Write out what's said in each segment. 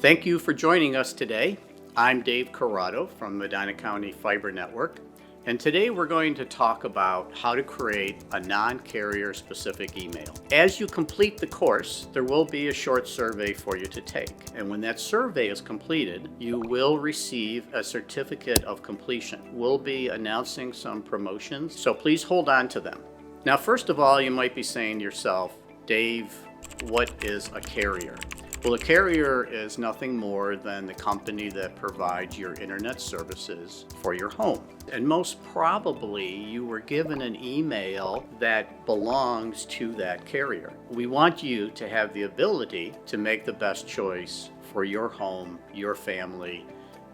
Thank you for joining us today. I'm Dave Corrado from Medina County Fiber Network, and today we're going to talk about how to create a non-carrier specific email. As you complete the course, there will be a short survey for you to take, and when that survey is completed, you will receive a certificate of completion. We'll be announcing some promotions, so please hold on to them. Now, first of all, you might be saying to yourself, Dave, what is a carrier? Well, a carrier is nothing more than the company that provides your internet services for your home. And most probably you were given an email that belongs to that carrier. We want you to have the ability to make the best choice for your home, your family,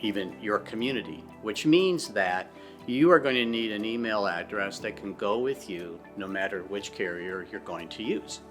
even your community, which means that you are going to need an email address that can go with you no matter which carrier you're going to use.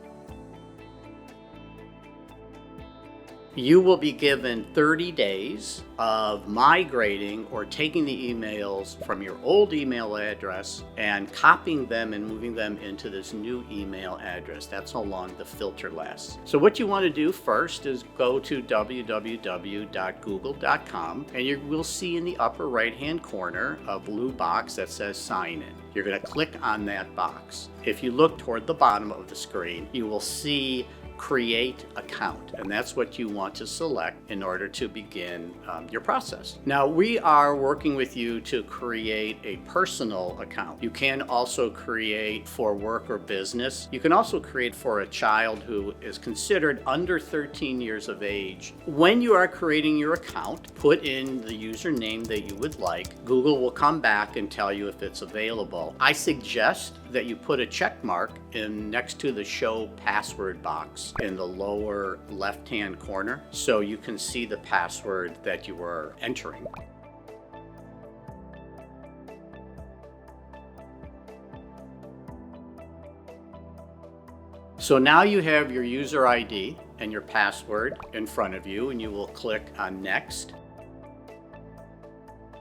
You will be given 30 days of migrating or taking the emails from your old email address and copying them and moving them into this new email address. That's how long the filter lasts. So what you want to do first is go to www.google.com, and you will see in the upper right hand corner a blue box that says sign in. You're going to click on that box. If you look toward the bottom of the screen, you will see create account, and that's what you want to select in order to begin your process. Now, we are working with you to create a personal account. You can also create for work or business. You can also create for a child who is considered under 13 years of age. When you are creating your account, put in the username that you would like. Google will come back and tell you if it's available. I suggest that you put a check mark in next to the show password box in the lower left-hand corner so you can see the password that you were entering. So now you have your user ID and your password in front of you, and you will click on Next.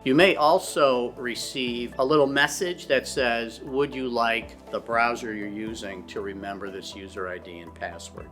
You may also receive a little message that says, would you like the browser you're using to remember this user ID and password?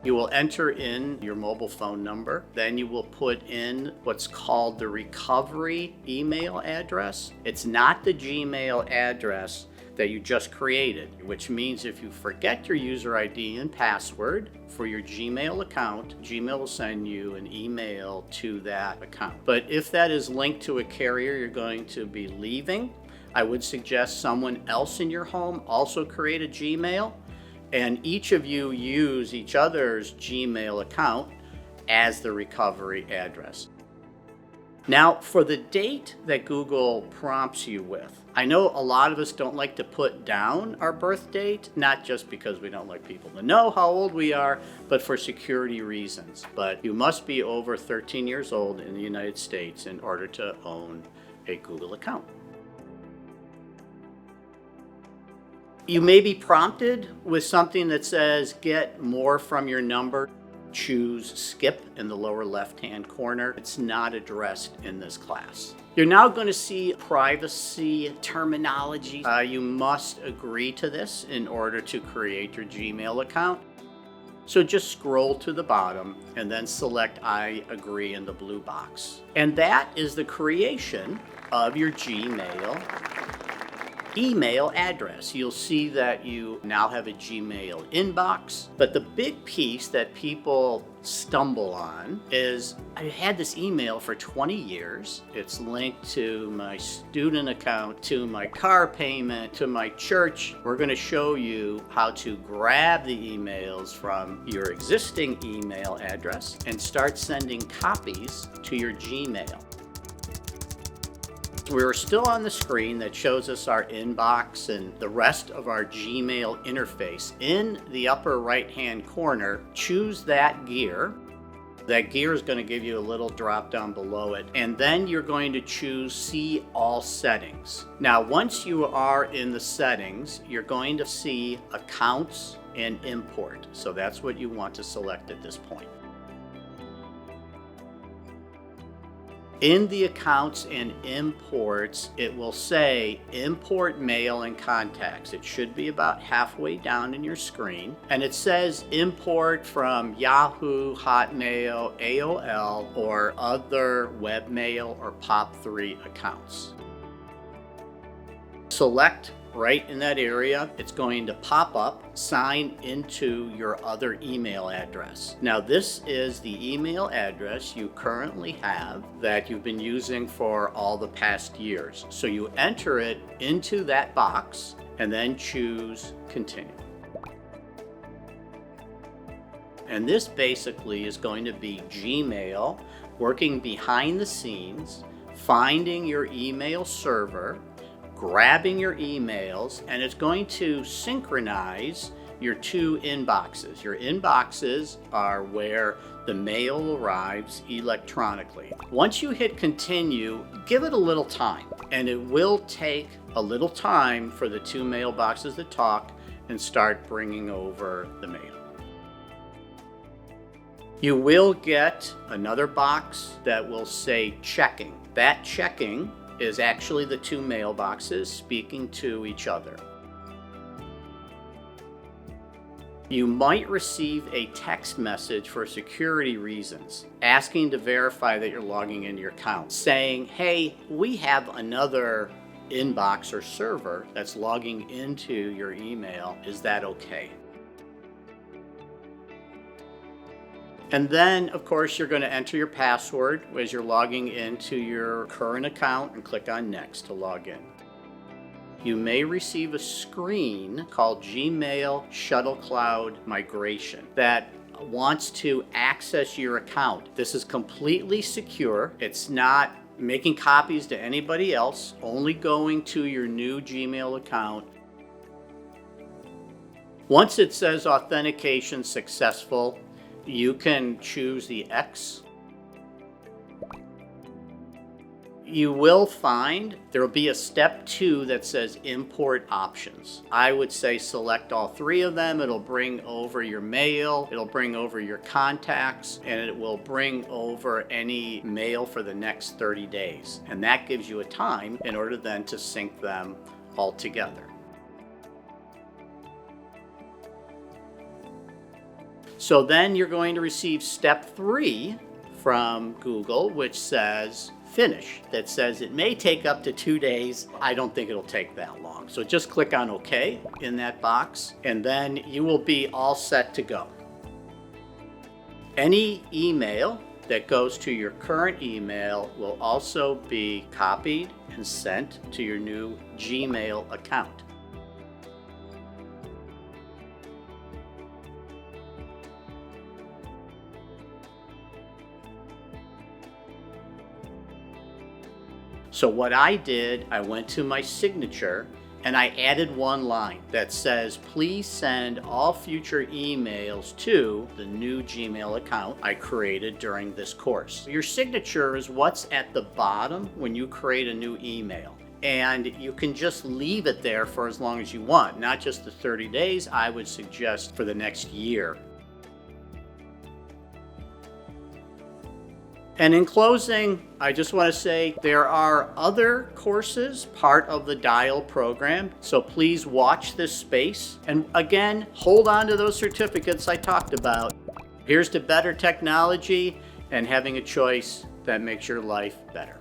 You will enter in your mobile phone number. Then you will put in what's called the recovery email address. It's not the Gmail address that you just created, which means if you forget your user ID and password for your Gmail account, Gmail will send you an email to that account. But if that is linked to a carrier you're going to be leaving, I would suggest someone else in your home also create a Gmail, and each of you use each other's Gmail account as the recovery address. Now, for the date that Google prompts you with, I know a lot of us don't like to put down our birth date, not just because we don't like people to know how old we are, but for security reasons. But you must be over 13 years old in the United States in order to own a Google account. You may be prompted with something that says, get more from your number. Choose skip in the lower left-hand corner. It's not addressed in this class. You're now going to see privacy terminology. You must agree to this in order to create your Gmail account. So just scroll to the bottom and then select I agree in the blue box. And that is the creation of your Gmail email address. You'll see that you now have a Gmail inbox, but the big piece that people stumble on is I had this email for 20 years. It's linked to my student account, to my car payment, to my church. We're going to show you how to grab the emails from your existing email address and start sending copies to your Gmail. We're still on the screen that shows us our inbox and the rest of our Gmail interface. In the upper right-hand corner, choose that gear. That gear is going to give you a little drop down below it, and then you're going to choose See All Settings. Now, once you are in the settings, you're going to see Accounts and Import. So that's what you want to select at this point. In the accounts and imports, it will say import mail and contacts. It should be about halfway down in your screen. And it says import from Yahoo, Hotmail, AOL, or other webmail or POP3 accounts. Select right in that area. It's going to pop up, sign into your other email address. Now this is the email address you currently have that you've been using for all the past years. So you enter it into that box and then choose continue. And this basically is going to be Gmail working behind the scenes, finding your email server, grabbing your emails, and it's going to synchronize your two inboxes. Your inboxes are where the mail arrives electronically. Once you hit continue, give it a little time, and it will take a little time for the two mailboxes to talk and start bringing over the mail. You will get another box that will say checking. That checking is actually the two mailboxes speaking to each other. You might receive a text message for security reasons, asking to verify that you're logging into your account, saying, hey, we have another inbox or server that's logging into your email. Is that okay? And then, of course, you're going to enter your password as you're logging into your current account and click on Next to log in. You may receive a screen called Gmail Shuttle Cloud Migration that wants to access your account. This is completely secure. It's not making copies to anybody else, only going to your new Gmail account. Once it says authentication successful, you can choose the X. You will find there will be a step 2 that says import options. I would say select all 3 of them. It'll bring over your mail, it'll bring over your contacts, and it will bring over any mail for the next 30 days. And that gives you a time in order then to sync them all together. So then you're going to receive step 3 from Google, which says finish. That says it may take up to 2 days. I don't think it'll take that long. So just click on OK in that box, and then you will be all set to go. Any email that goes to your current email will also be copied and sent to your new Gmail account. So what I did, I went to my signature and I added one line that says, please send all future emails to the new Gmail account I created during this course. Your signature is what's at the bottom when you create a new email. And you can just leave it there for as long as you want, not just the 30 days. I would suggest for the next year. And in closing, I just want to say there are other courses part of the Dial program, so please watch this space. And again, hold on to those certificates I talked about. Here's to better technology and having a choice that makes your life better.